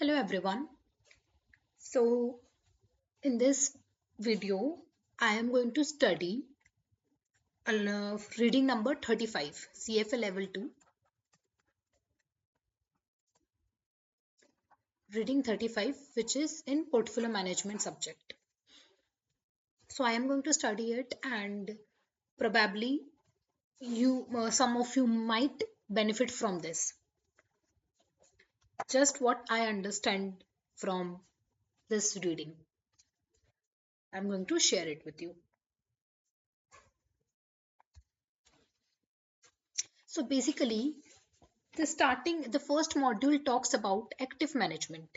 Hello everyone. So in this video I am going to study reading number 35 CFA level 2 reading 35 which is in portfolio management subject. So I am going to study it and probably you some of you might benefit from this. Just what I understand from this reading I'm going to share it with you. So basically the first module talks about active management.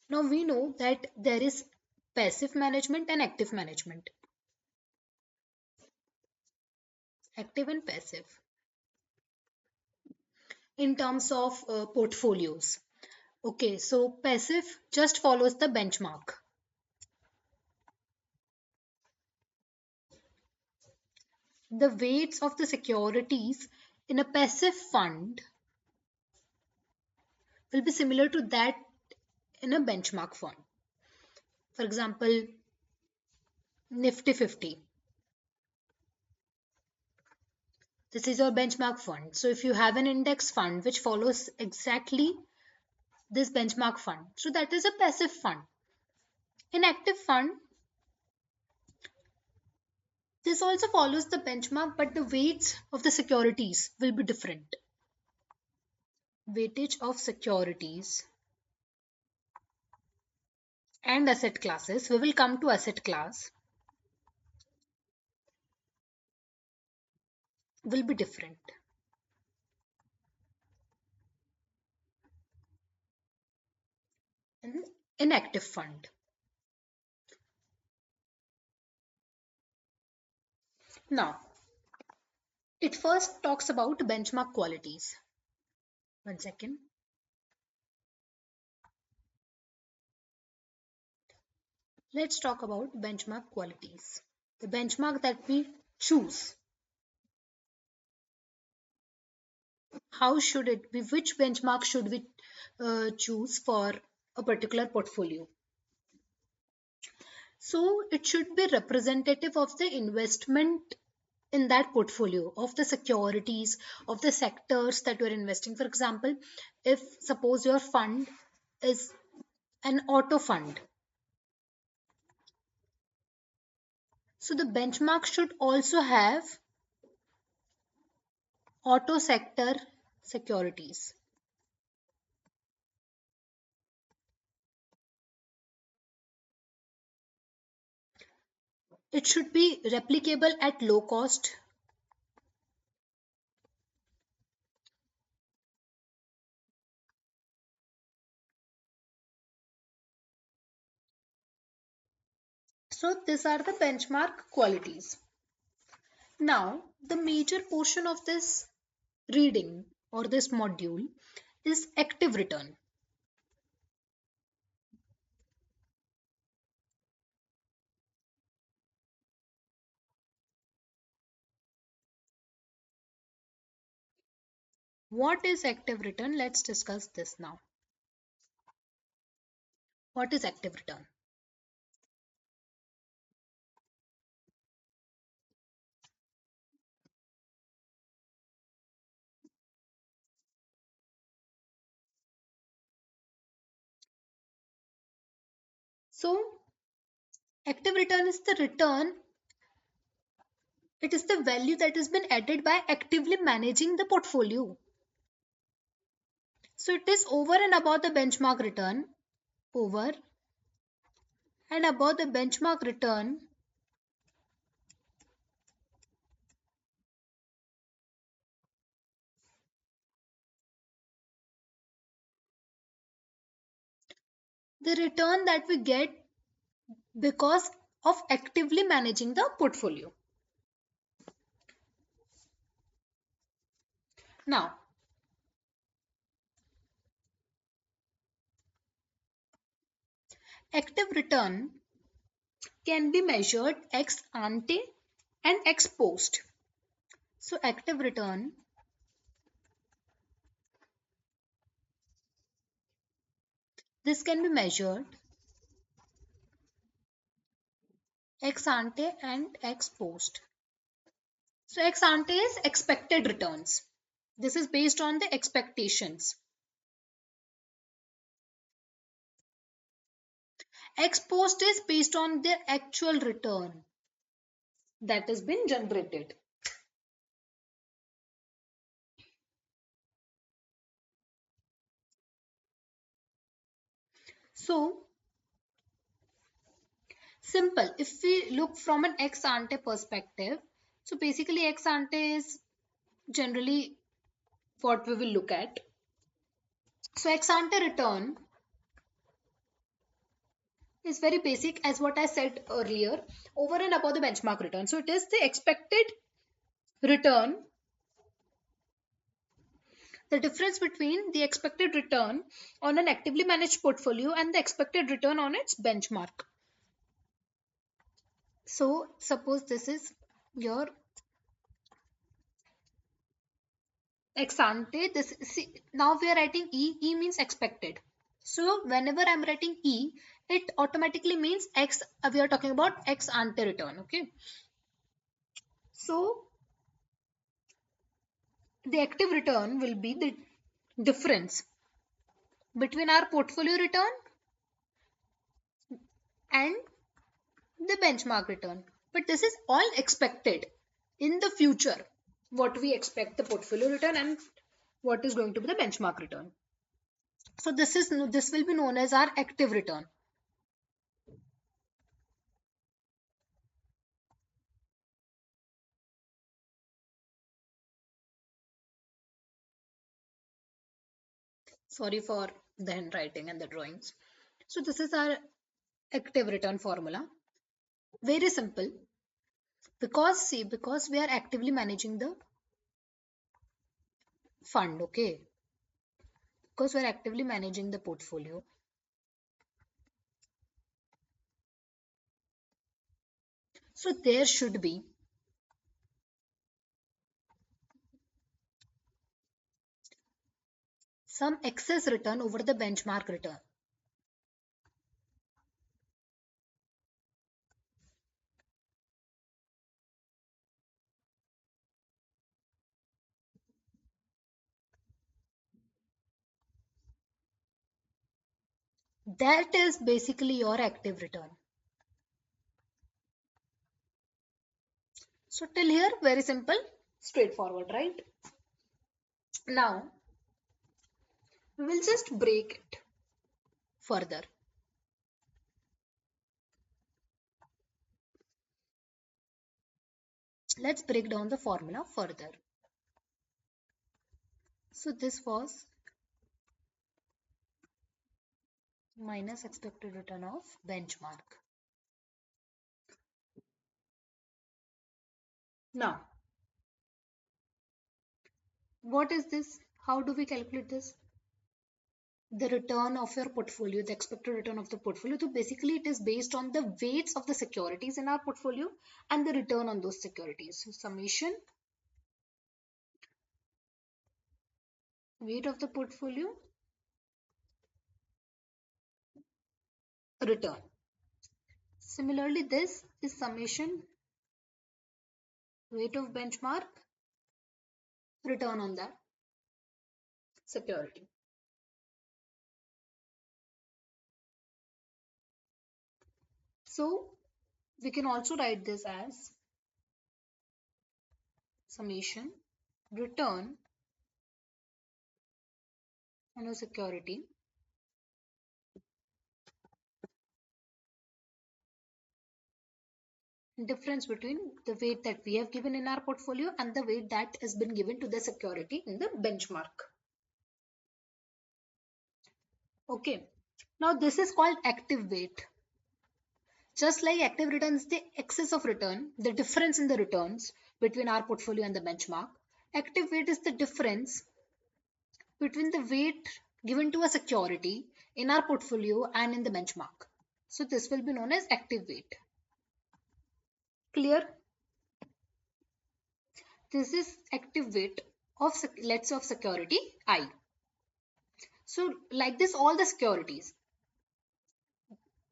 Now we know that there is passive management and active management. Active and passive. In terms of portfolios. Okay, so passive just follows the benchmark. The weights of the securities in a passive fund will be similar to that in a benchmark fund. For example, Nifty 50. This is your benchmark fund. So if you have an index fund which follows exactly this benchmark fund, so that is a passive fund. In active fund, this also follows the benchmark, but the weights of the securities will be different. Weightage of securities and asset classes. We will come to asset class. Will be different. In inactive fund. Now, it first talks about benchmark qualities. One second. Let's talk about benchmark qualities. The benchmark that we choose. How should it be? Which benchmark should we choose for a particular portfolio? So it should be representative of the investment in that portfolio, of the securities, of the sectors that you're investing. For example, if suppose your fund is an auto fund, so the benchmark should also have auto sector securities. It should be replicable at low cost. So these are the benchmark qualities. Now, the major portion of this reading or this module is active return. What is active return? Let's discuss this now. What is active return? So, active return is the return. It is the value that has been added by actively managing the portfolio. So, it is over and above the benchmark return. Over and above the benchmark return. The return that we get because of actively managing the portfolio. Now, active return can be measured ex ante and ex post. So active return, this can be measured ex ante and ex post. So ex ante is expected returns. This is based on the expectations. Ex post is based on the actual return that has been generated. So simple. If we look from an ex ante perspective, so basically ex ante is generally what we will look at. So ex ante return is very basic as what I said earlier, over and above the benchmark return. So it is the expected return, the difference between the expected return on an actively managed portfolio and the expected return on its benchmark. So suppose this is your ex ante. This, see, now we are writing E. E means expected. So whenever I'm writing E, it automatically means X. We are talking about ex ante return. Okay. So the active return will be the difference between our portfolio return and the benchmark return. But this is all expected in the future. What we expect the portfolio return and what is going to be the benchmark return. So this will be known as our active return. Sorry for the handwriting and the drawings. So this is our active return formula. Very simple. Because we are actively managing the fund, okay? Because we're actively managing the portfolio. So there should be some excess return over the benchmark return. That is basically your active return. So till here, very simple, straightforward, right? Now, we will just break it further. Let's break down the formula further. So this was minus expected return of benchmark. Now, what is this? How do we calculate this? The return of your portfolio, the expected return of the portfolio. So basically it is based on the weights of the securities in our portfolio and the return on those securities. So summation, weight of the portfolio, return. Similarly, this is summation, weight of benchmark, return on that security. So we can also write this as summation, return on a security, difference between the weight that we have given in our portfolio and the weight that has been given to the security in the benchmark. Okay, now this is called active weight. Just like active return is the excess of return, the difference in the returns between our portfolio and the benchmark, active weight is the difference between the weight given to a security in our portfolio and in the benchmark. So this will be known as active weight. Clear? This is active weight of, let's say, of security I. So like this, all the securities,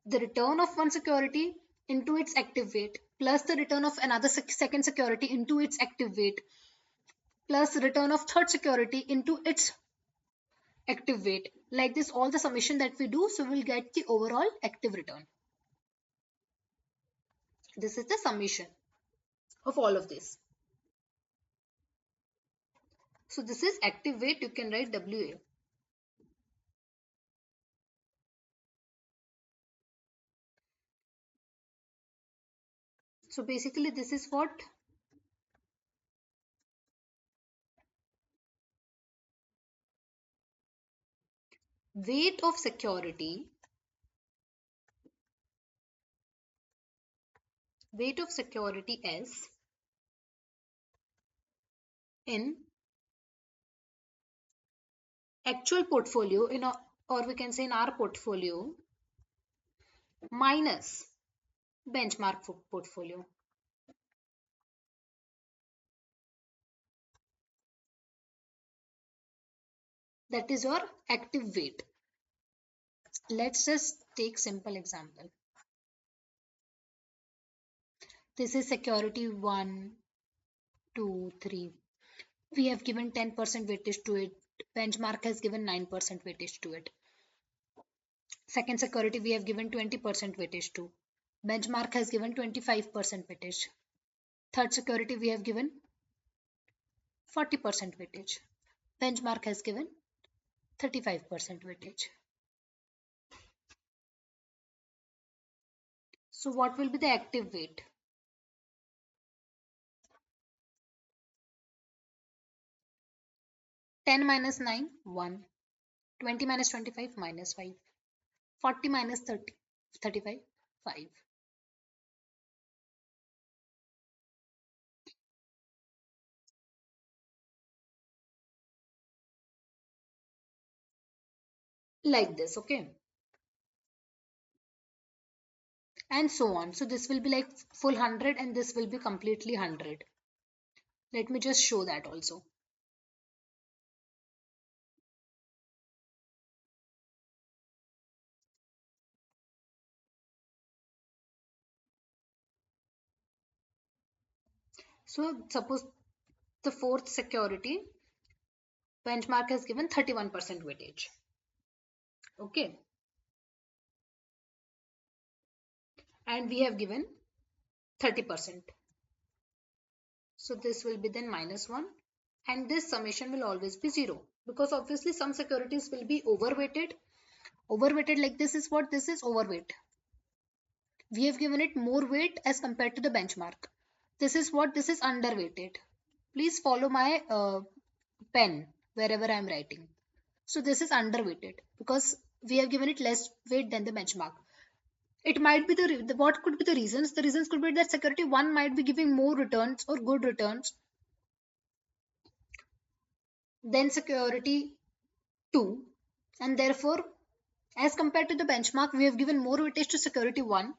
the return of one security into its active weight plus the return of another second security into its active weight plus return of third security into its active weight. Like this, all the summation that we do, so we'll get the overall active return. This is the summation of all of this. So this is active weight. You can write WA. So basically this is what weight of security, S in actual portfolio in a, or we can say in our portfolio, minus benchmark portfolio. That is your active weight. Let's just take simple example. This is security 1, 2, 3. We have given 10% weightage to it. Benchmark has given 9% weightage to it. Second security we have given 20% weightage to. Benchmark has given 25% weightage. Third security we have given 40% weightage. Benchmark has given 35% weightage. So what will be the active weight? Ten minus 9, 1. 20 minus 25, minus 5. 40 minus 30, 35, 5. Like this, okay? And so on. So this will be like full 100 and this will be completely 100. Let me just show that also. So suppose the fourth security, benchmark has given 31% weightage. Okay. And we have given 30%. So this will be then minus 1. And this summation will always be 0. Because obviously some securities will be overweighted. Overweighted like this is what? This is overweight. We have given it more weight as compared to the benchmark. This is what? This is underweighted. Please follow my pen wherever I am writing. So this is underweighted because we have given it less weight than the benchmark. It might be what could be the reasons? The reasons could be that security 1 might be giving more returns or good returns than security 2, and therefore as compared to the benchmark we have given more weightage to security 1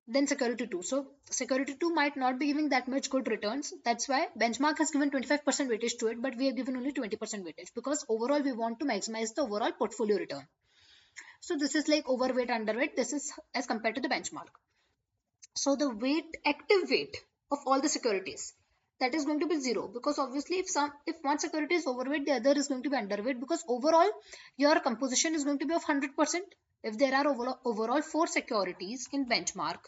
than security 2. So security 2 might not be giving that much good returns. That's why benchmark has given 25% weightage to it, but we have given only 20% weightage because overall we want to maximize the overall portfolio return. So this is like overweight, underweight. This is as compared to the benchmark. So the weight, active weight of all the securities, that is going to be 0 because obviously if one security is overweight, the other is going to be underweight because overall your composition is going to be of 100%. If there are overall 4 securities in benchmark,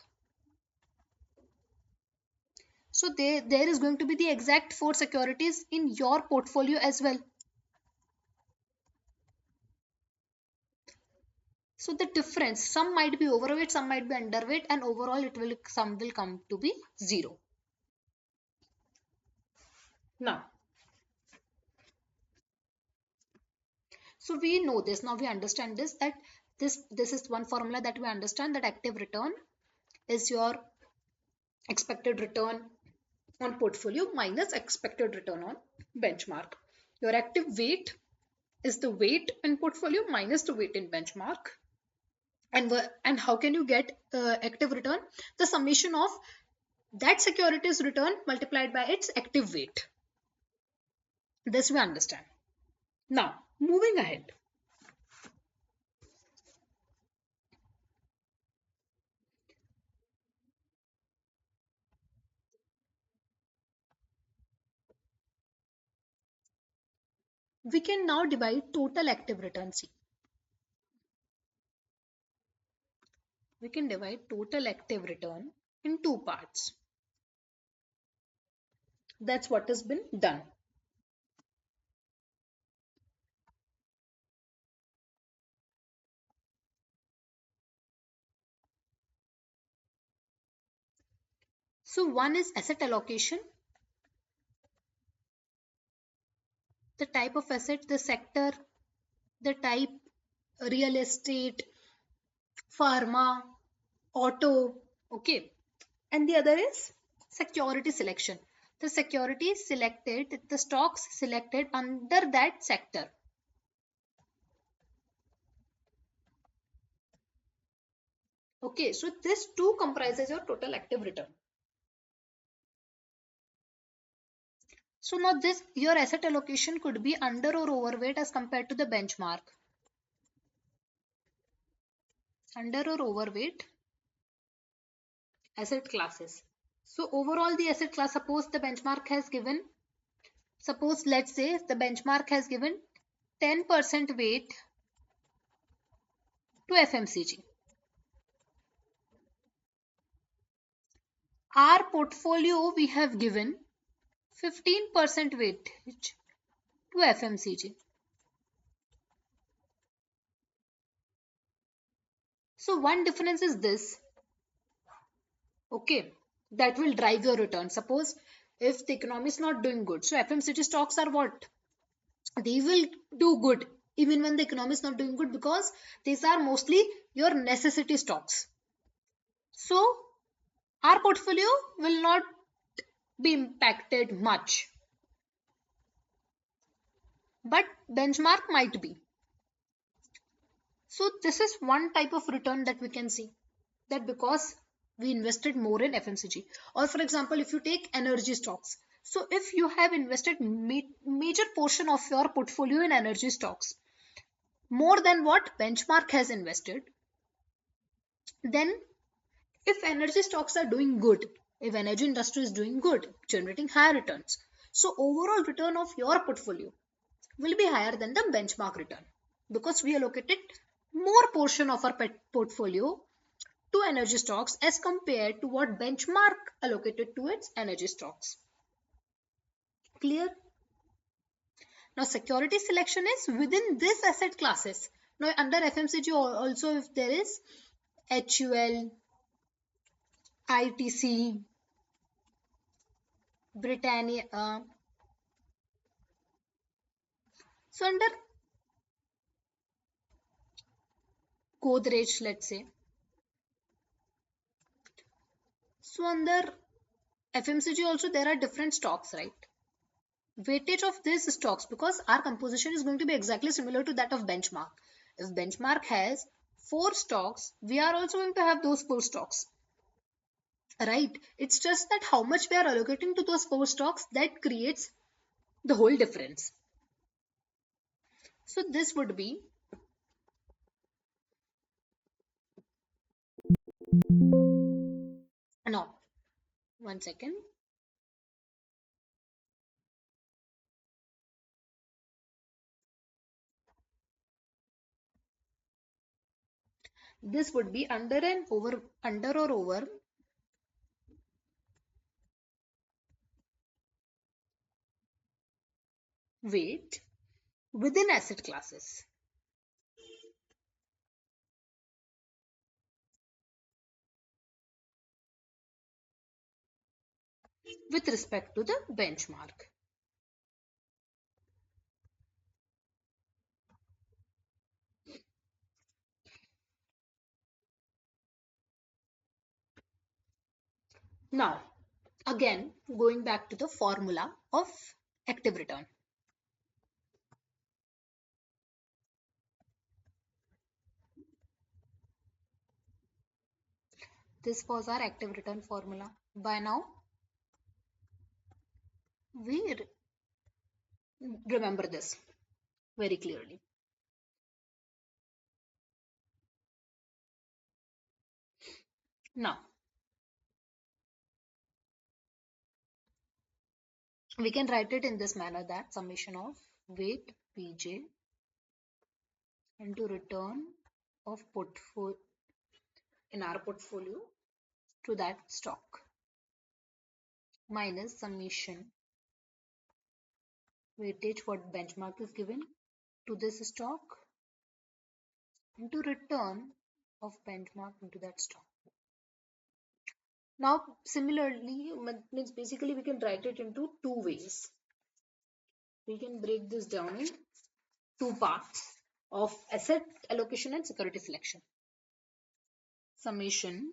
so there is going to be the exact 4 securities in your portfolio as well. So the difference, some might be overweight, some might be underweight, and overall some will come to be 0. Now, so we know this, now we understand this, that this is one formula that we understand, that active return is your expected return on portfolio minus expected return on benchmark. Your active weight is the weight in portfolio minus the weight in benchmark. And how can you get active return? The summation of That security's return multiplied by its active weight. This we understand. Now, moving ahead. We can now divide total active return. See, we can divide total active return in two parts. That's what has been done. So one is asset allocation, the type of asset, the sector, the type, real estate, pharma, auto, okay. And the other is security selection. The security selected, the stocks selected under that sector. Okay, so this two comprises your total active return. So now this, your asset allocation could be under or overweight as compared to the benchmark. Under or overweight asset classes. So overall the asset class, suppose the benchmark has given, suppose let's say the benchmark has given 10% weight to FMCG. Our portfolio we have given 15% weightage to FMCG. So one difference is this, okay, that will drive your return. Suppose if the economy is not doing good, so FMCG stocks are what? They will do good even when the economy is not doing good, because these are mostly your necessity stocks. So our portfolio will not be impacted much, but benchmark might be. So this is one type of return that we can see, that because we invested more in FMCG. Or for example, if you take energy stocks, so if you have invested major portion of your portfolio in energy stocks, more than what benchmark has invested, then if energy stocks are doing good, if energy industry is doing good, generating higher returns, so overall return of your portfolio will be higher than the benchmark return, because we allocated more portion of our portfolio to energy stocks as compared to what benchmark allocated to its energy stocks. Clear? Now security selection is within this asset classes. Now under FMCG also, if there is HUL, ITC, Britannia, so under Godrej, let's say, so under FMCG also there are different stocks, right? Weightage of these stocks, because our composition is going to be exactly similar to that of benchmark. If benchmark has 4 stocks, we are also going to have those 4 stocks, right? It's just that how much we are allocating to those 4 stocks that creates the whole difference. So this would be, no, one second. This would be under or over weight within asset classes. With respect to the benchmark. Now, again, going back to the formula of active return. This was our active return formula. By now, we remember this very clearly. Now, we can write it in this manner, that summation of weight Pj into return of portfolio in our portfolio to that stock minus summation weightage what benchmark is given to this stock into return of benchmark into that stock. Now similarly, means basically we can write it into two ways. We can break this down in two parts of asset allocation and security selection. Summation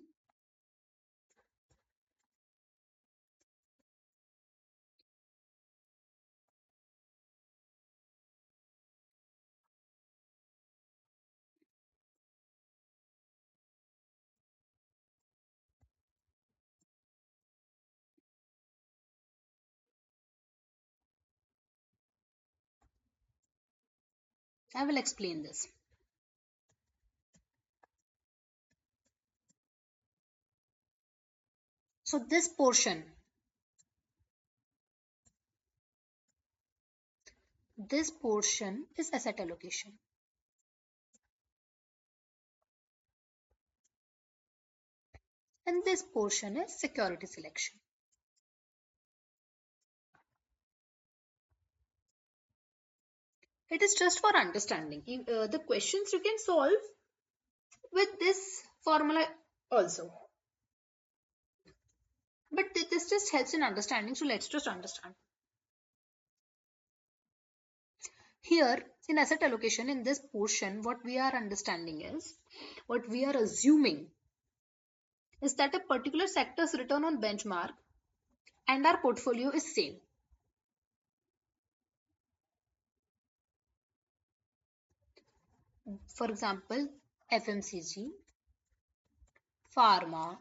I will explain this. So this portion is asset allocation. And this portion is security selection. It is just for understanding. The questions you can solve with this formula also. But this just helps in understanding. So let's just understand. Here in asset allocation, in this portion, what we are understanding is, what we are assuming is that a particular sector's return on benchmark and our portfolio is same. For example, FMCG, pharma.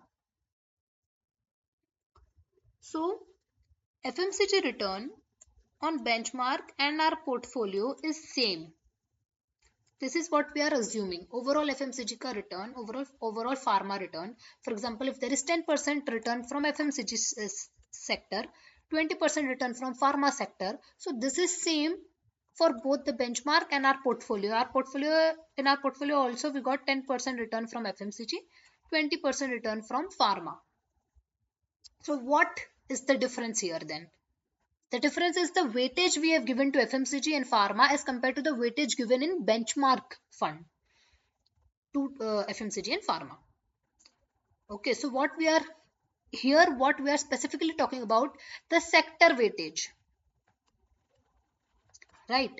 So FMCG return on benchmark and our portfolio is same. This is what we are assuming. Overall FMCG ka return, overall pharma return. For example, if there is 10% return from FMCG sector, 20% return from pharma sector. So this is same for both the benchmark and our portfolio. In our portfolio also we got 10% return from FMCG, 20% return from pharma. So what is the difference here then? The difference is the weightage we have given to FMCG and pharma as compared to the weightage given in benchmark fund to FMCG and pharma. Okay, so what we are specifically talking about, the sector weightage, right?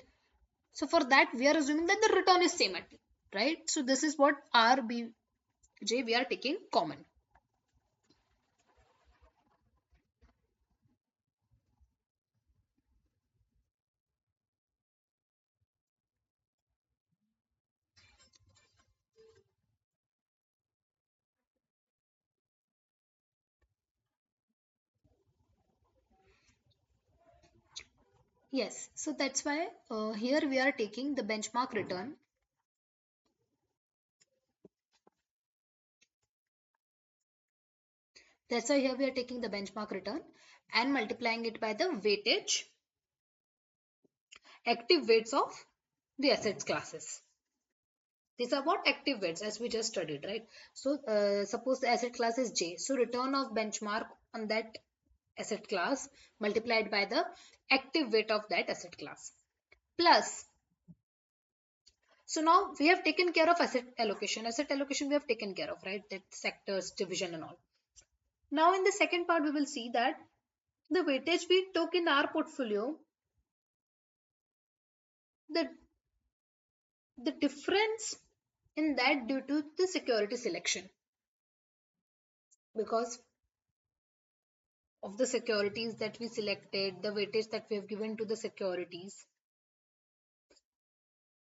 So for that we are assuming that the return is same, right? So this is what RBJ we are taking common. Yes, so that's why here we are taking the benchmark return. That's why here we are taking the benchmark return and multiplying it by the weightage, active weights of the assets classes. These are what active weights as we just studied, right? So suppose the asset class is J. So return of benchmark on that asset class multiplied by the active weight of that asset class. Plus, so now we have taken care of asset allocation. Asset allocation we have taken care of, right? That sectors, division and all. Now in the second part, we will see that the weightage we took in our portfolio, the difference in that due to the security selection, because of the securities that we selected, the weightage that we have given to the securities.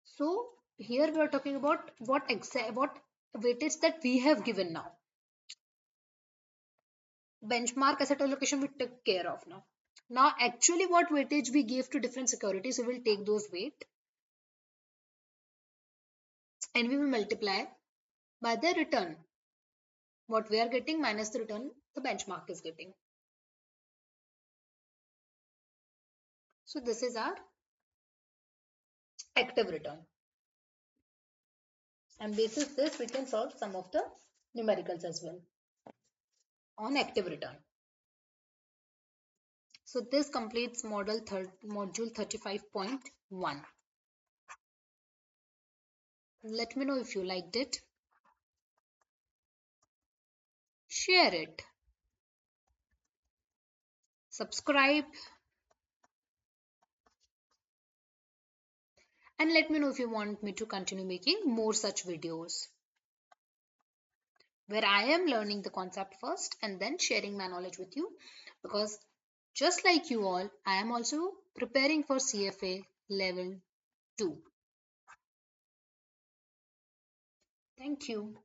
So here we are talking about what weightage that we have given now. benchmark asset allocation we took care of now. Now, actually, what weightage we gave to different securities, we will take those weight and we will multiply by the return. What we are getting minus the return the benchmark is getting. So this is our active return. And basis this, we can solve some of the numericals as well on active return. So this completes module 35.1. Let me know if you liked it. Share it. Subscribe. And let me know if you want me to continue making more such videos where I am learning the concept first and then sharing my knowledge with you, because just like you all, I am also preparing for CFA level 2. Thank you.